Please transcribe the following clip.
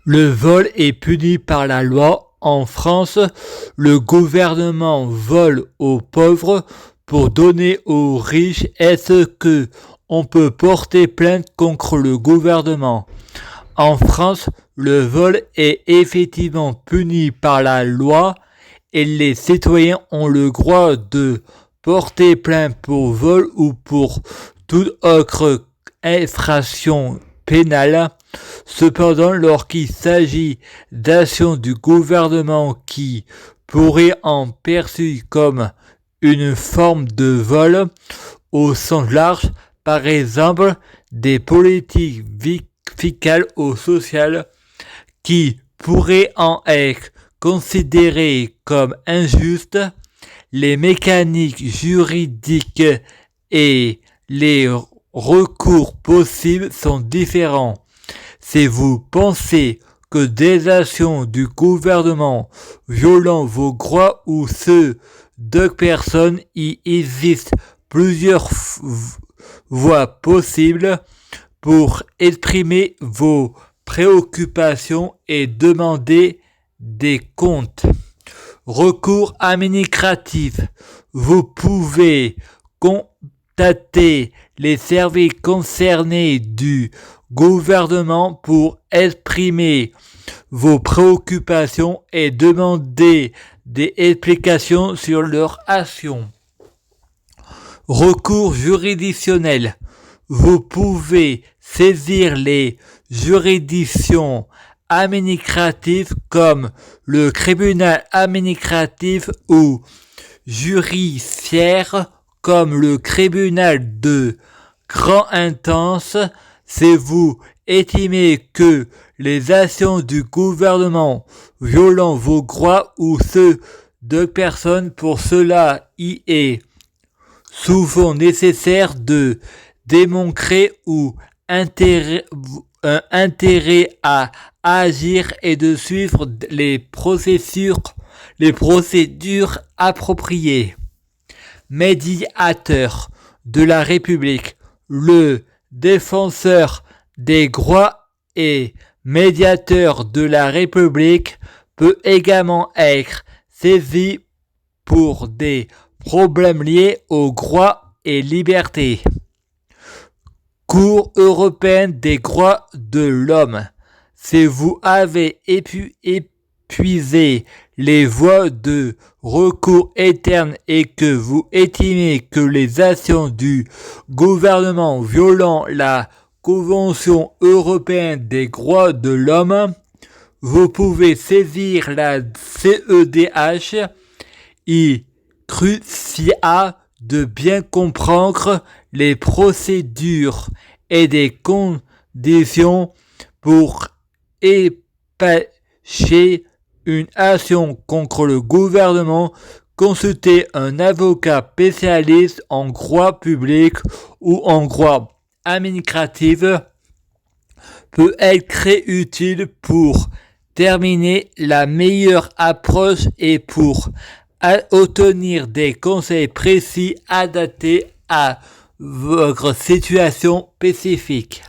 Le vol est puni par la loi. En France, le gouvernement vole aux pauvres pour donner aux riches. Est-ce que on peut porter plainte contre le gouvernement? En France, le vol est effectivement puni par la loi et les citoyens ont le droit de porter plainte pour vol ou pour toute autre infraction pénale. Cependant, lorsqu'il s'agit d'actions du gouvernement qui pourraient en perçue comme une forme de vol au sens large, par exemple des politiques fiscales ou sociales qui pourraient en être considérées comme injustes, les mécaniques juridiques et les recours possibles sont différents. Si vous pensez que des actions du gouvernement violant vos droits ou ceux d'autres personnes, il existe plusieurs voies possibles pour exprimer vos préoccupations et demander des comptes. Recours administratif. Vous pouvez contacter les services concernés du gouvernement pour exprimer vos préoccupations et demander des explications sur leurs actions. Recours juridictionnel. Vous pouvez saisir les juridictions administratives comme le tribunal administratif ou judiciaire comme le tribunal de grande instance. Si vous estimez que les actions du gouvernement violant vos droits ou ceux de personnes, pour cela il est souvent nécessaire de démontrer ou un intérêt à agir et de suivre les procédures appropriées. Médiateur de la République. Le défenseur des droits et médiateur de la République peut également être saisi pour des problèmes liés aux droits et libertés. Cour européenne des droits de l'homme. Si vous avez épuisé les voies de recours internes et que vous estimez que les actions du gouvernement violant la Convention européenne des droits de l'homme, vous pouvez saisir la CEDH. Il crucial de bien comprendre les procédures et des conditions pour empêcher une action contre le gouvernement. Consultez un avocat spécialiste en droit public ou en droit administratif peut être très utile pour terminer la meilleure approche et pour obtenir des conseils précis adaptés à votre situation spécifique.